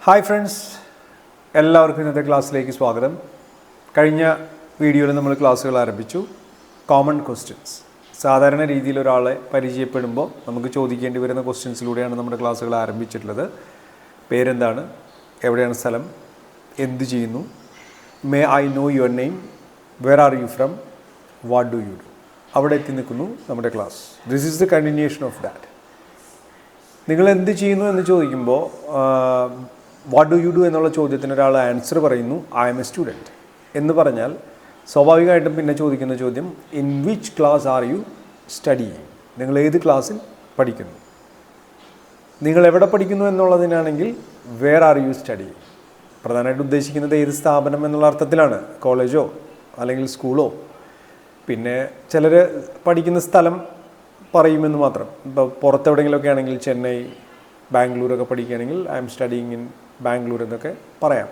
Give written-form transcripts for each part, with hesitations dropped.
Hi friends, എല്ലാവർക്കും ഇന്നത്തെ ക്ലാസ്സിലേക്ക് സ്വാഗതം. കഴിഞ്ഞ വീഡിയോയിൽ നമ്മൾ ക്ലാസ്സുകൾ ആരംഭിച്ചു. കോമൺ ക്വസ്റ്റ്യൻസ്, സാധാരണ രീതിയിൽ ഒരാളെ പരിചയപ്പെടുമ്പോൾ നമുക്ക് ചോദിക്കേണ്ടി വരുന്ന ക്വസ്റ്റ്യൻസിലൂടെയാണ് നമ്മുടെ ക്ലാസ്സുകൾ ആരംഭിച്ചിട്ടുള്ളത്. പേരെന്താണ്, എവിടെയാണ് സ്ഥലം, എന്ത് ചെയ്യുന്നു, may I know your name, where are you from, what do you do. അവിടെ എത്തി നിൽക്കുന്നു നമ്മുടെ class. This is the continuation of that. നിങ്ങൾ എന്ത് ചെയ്യുന്നു എന്ന് ചോദിക്കുമ്പോൾ വാട്ട് ഡു യു ഡു എന്നുള്ള ചോദ്യത്തിന് ഒരാൾ ആൻസർ പറയുന്നു ഐ എം എ സ്റ്റുഡൻറ്റ് എന്ന് പറഞ്ഞാൽ സ്വാഭാവികമായിട്ടും പിന്നെ ചോദിക്കുന്ന ചോദ്യം in which class are you studying, നിങ്ങൾ ഏത് ക്ലാസ്സിൽ പഠിക്കുന്നു. നിങ്ങൾ എവിടെ പഠിക്കുന്നു എന്നുള്ളതിനാണെങ്കിൽ വേർ ആർ യു സ്റ്റഡിയിങ്. പ്രധാനമായിട്ട് ഉദ്ദേശിക്കുന്നത് ഏത് സ്ഥാപനം എന്നുള്ള അർത്ഥത്തിലാണ്, കോളേജോ അല്ലെങ്കിൽ സ്കൂളോ. പിന്നെ ചിലർ പഠിക്കുന്ന സ്ഥലം പറയുമെന്ന് മാത്രം. ഇപ്പോൾ പുറത്തെവിടെയെങ്കിലുമൊക്കെ ആണെങ്കിൽ ചെന്നൈ, ബാംഗ്ലൂരൊക്കെ പഠിക്കുകയാണെങ്കിൽ I M studying in Bangalore എന്നൊക്കെ പറയാം.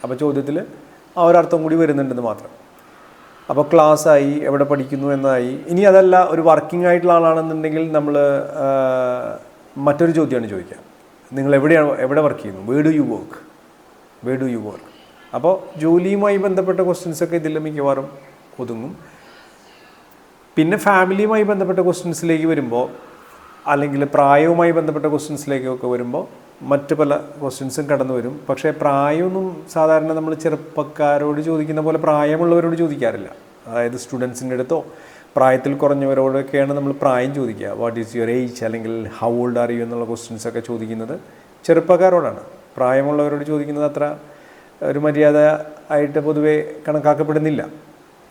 അപ്പോൾ ചോദ്യത്തിൽ ആ ഒരർത്ഥം കൂടി വരുന്നുണ്ടെന്ന് മാത്രം. അപ്പോൾ ക്ലാസ്സായി, എവിടെ പഠിക്കുന്നു എന്നതായി. ഇനി അതല്ല, ഒരു വർക്കിംഗ് ആയിട്ടുള്ള ആളാണെന്നുണ്ടെങ്കിൽ നമ്മൾ മറ്റൊരു ചോദ്യമാണ് ചോദിക്കുക, നിങ്ങൾ എവിടെ വർക്ക് ചെയ്യുന്നു, where do you work, where do you work. അപ്പോൾ ജോലിയുമായി ബന്ധപ്പെട്ട ക്വസ്റ്റ്യൻസൊക്കെ ഇതിൽ മിക്കവാറും ഒതുങ്ങും. പിന്നെ ഫാമിലിയുമായി ബന്ധപ്പെട്ട ക്വസ്റ്റ്യൻസിലേക്ക് വരുമ്പോൾ, അല്ലെങ്കിൽ പ്രായവുമായി ബന്ധപ്പെട്ട ക്വസ്റ്റ്യൻസിലേക്കൊക്കെ വരുമ്പോൾ മറ്റ് പല ക്വസ്റ്റ്യൻസും കടന്നു വരും. പക്ഷേ പ്രായമൊന്നും സാധാരണ നമ്മൾ ചെറുപ്പക്കാരോട് ചോദിക്കുന്ന പോലെ പ്രായമുള്ളവരോട് ചോദിക്കാറില്ല. അതായത് സ്റ്റുഡൻസിൻ്റെ അടുത്തോ പ്രായത്തിൽ കുറഞ്ഞവരോടൊക്കെയാണ് നമ്മൾ പ്രായം ചോദിക്കുക. വാട്ട് ഈസ് യുവർ ഏജ്, അല്ലെങ്കിൽ ഹൗ ഓൾഡ് ആർ യു എന്നുള്ള ക്വസ്റ്റ്യൻസൊക്കെ ചോദിക്കുന്നത് ചെറുപ്പക്കാരോടാണ്. പ്രായമുള്ളവരോട് ചോദിക്കുന്നത് അത്ര ഒരു മര്യാദ ആയിട്ട് പൊതുവെ കണക്കാക്കപ്പെടുന്നില്ല.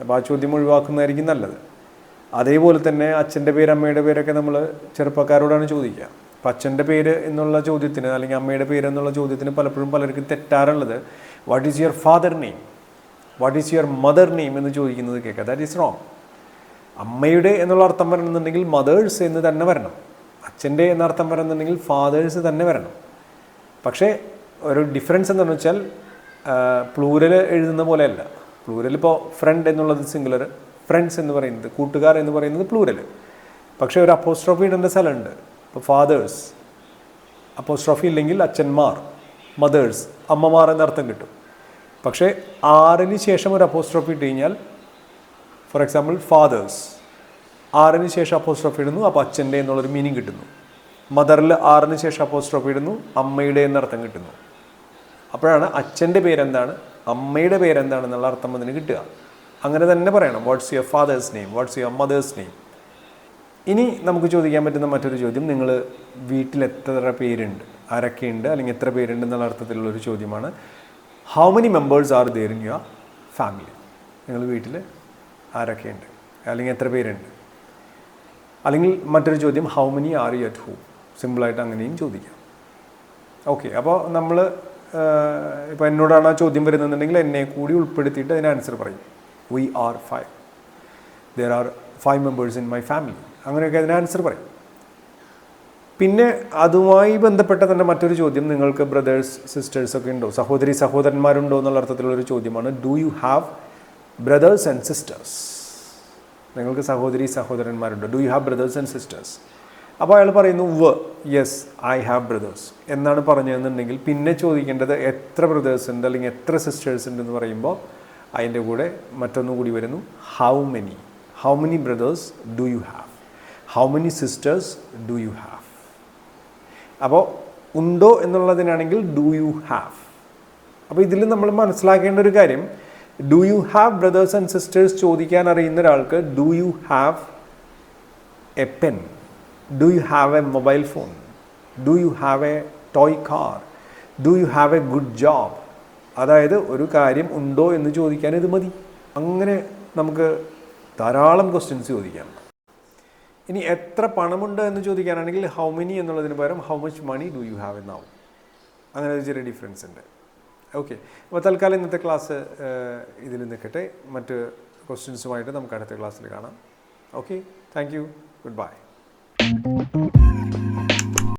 അപ്പോൾ ആ ചോദ്യം ഒഴിവാക്കുന്നതായിരിക്കും നല്ലത്. അതേപോലെ തന്നെ അച്ഛൻ്റെ പേര്, അമ്മയുടെ പേരൊക്കെ നമ്മൾ ചെറുപ്പക്കാരോടാണ് ചോദിക്കുക. അപ്പോൾ അച്ഛൻ്റെ പേര് എന്നുള്ള ചോദ്യത്തിന് അല്ലെങ്കിൽ അമ്മയുടെ പേര് എന്നുള്ള ചോദ്യത്തിന് പലപ്പോഴും പലർക്കും തെറ്റാറുള്ളത് what is your father name, what is your mother name എന്ന് ചോദിക്കുന്നത് കേൾക്കുക. That is wrong. അമ്മയുടെ എന്നുള്ള അർത്ഥം വരണമെന്നുണ്ടെങ്കിൽ മദേഴ്സ് എന്ന് തന്നെ വരണം. അച്ഛൻ്റെ എന്നർത്ഥം വരണമെന്നുണ്ടെങ്കിൽ ഫാദേഴ്സ് തന്നെ വരണം. പക്ഷേ ഒരു ഡിഫറൻസ് എന്താണെന്ന് വെച്ചാൽ പ്ലൂരൽ എഴുതുന്ന പോലെയല്ല. പ്ലൂരൽ ഇപ്പോൾ ഫ്രണ്ട് എന്നുള്ളത് സിംഗുലർ, ഫ്രണ്ട്സ് എന്ന് പറയുന്നത്, കൂട്ടുകാർ എന്ന് പറയുന്നത് പ്ലൂരൽ. പക്ഷേ ഒരു അപ്പോസ്ട്രോഫി ഇടേണ്ട സ്ഥലമുണ്ട്. ഇപ്പോൾ ഫാദേഴ്സ്, അപ്പോസ്ട്രോഫി ഇല്ലെങ്കിൽ അച്ഛന്മാർ, മദേഴ്സ് അമ്മമാർ എന്നർത്ഥം കിട്ടും. പക്ഷേ ആറിന് ശേഷം ഒരു അപ്പോസ്ട്രോഫി ഇട്ട് കഴിഞ്ഞാൽ, ഫോർ എക്സാമ്പിൾ ഫാദേഴ്സ്, ആറിന് ശേഷം അപ്പോസ്ട്രോഫി ഇടുന്നു, അപ്പോൾ അച്ഛൻ്റെ എന്നുള്ളൊരു മീനിങ് കിട്ടുന്നു. മദറിൽ ആറിന് ശേഷം അപ്പോസ്ട്രോഫി ഇടുന്നു, അമ്മയുടെ എന്നർത്ഥം കിട്ടുന്നു. അപ്പോഴാണ് അച്ഛൻ്റെ പേരെന്താണ്, അമ്മയുടെ പേരെന്താണെന്നുള്ള അർത്ഥം അതിന് കിട്ടുക. അങ്ങനെ തന്നെ പറയണം, what's your fathers name, what's your mother's name. ഇനി നമുക്ക് ചോദിക്കാൻ പറ്റുന്ന മറ്റൊരു ചോദ്യം, നിങ്ങൾ വീട്ടിൽ എത്ര പേരുണ്ട്, ആരൊക്കെയുണ്ട്, അല്ലെങ്കിൽ എത്ര പേരുണ്ട് എന്നുള്ള അർത്ഥത്തിലുള്ളൊരു ചോദ്യമാണ് how many members are there in your family. നിങ്ങൾ വീട്ടിൽ ആരൊക്കെയുണ്ട്, അല്ലെങ്കിൽ എത്ര പേരുണ്ട്. അല്ലെങ്കിൽ മറ്റൊരു ചോദ്യം how many are you at home. സിമ്പിളായിട്ട് അങ്ങനെയും ചോദിക്കാം. ഓക്കെ, അപ്പോൾ നമ്മൾ ഇപ്പോൾ എന്നോടാണ് ആ ചോദ്യം വരുന്നതെന്നുണ്ടെങ്കിൽ എന്നെ കൂടി ഉൾപ്പെടുത്തിയിട്ട് അതിന് ആൻസർ പറയും. We are 5. There are 5 members in my family. അങ്ങനെയൊക്കെ അതിന് ആൻസർ പറയും. പിന്നെ അതുമായി ബന്ധപ്പെട്ട തന്നെ മറ്റൊരു ചോദ്യം, നിങ്ങൾക്ക് ബ്രദേഴ്സ് സിസ്റ്റേഴ്സൊക്കെ ഉണ്ടോ, സഹോദരി സഹോദരന്മാരുണ്ടോ എന്നുള്ള അർത്ഥത്തിലുള്ളൊരു ചോദ്യമാണ് do you have brothers and sisters. നിങ്ങൾക്ക് സഹോദരി സഹോദരന്മാരുണ്ടോ, do you have brothers and sisters. അപ്പോൾ അയാൾ പറയുന്നു യെസ് ഐ ഹാവ് ബ്രദേഴ്സ് എന്നാണ് പറഞ്ഞതെന്നുണ്ടെങ്കിൽ പിന്നെ ചോദിക്കേണ്ടത് എത്ര ബ്രദേഴ്സ് ഉണ്ട് അല്ലെങ്കിൽ എത്ര സിസ്റ്റേഴ്സ് ഉണ്ട് എന്ന് പറയുമ്പോൾ അതിൻ്റെ കൂടെ മറ്റൊന്നും കൂടി വരുന്നു, how many brothers do you have, how many sisters do you have. അപ്പോൾ ഉണ്ടോ എന്നുള്ളതിനാണെങ്കിൽ ഡു യു ഹാവ്. അപ്പോൾ ഇതിൽ നമ്മൾ മനസ്സിലാക്കേണ്ട ഒരു കാര്യം, do you have brothers and sisters ചോദിക്കാൻ അറിയുന്ന ഒരാൾക്ക് do you have A pen, do you have A mobile phone, do you have A toy car, do you have A good job. അതായത് ഒരു കാര്യം ഉണ്ടോ എന്ന് ചോദിക്കാൻ ഇത് മതി. അങ്ങനെ നമുക്ക് ധാരാളം ക്വസ്റ്റ്യൻസ് ചോദിക്കാം. ഇനി എത്ര പണമുണ്ട് എന്ന് ചോദിക്കാനാണെങ്കിൽ ഹൗ മെനി എന്നുള്ളതിന് പകരം how much money do you have എന്നാവും. അങ്ങനെ ഒരു ചെറിയ ഡിഫറൻസ് ഉണ്ട്. ഓക്കെ, അപ്പോൾ തൽക്കാലം ഇന്നത്തെ ക്ലാസ് ഇതിൽ നിൽക്കട്ടെ. മറ്റ് ക്വസ്റ്റ്യൻസുമായിട്ട് നമുക്ക് അടുത്ത ക്ലാസ്സിൽ കാണാം. Okay, thank you, good bye.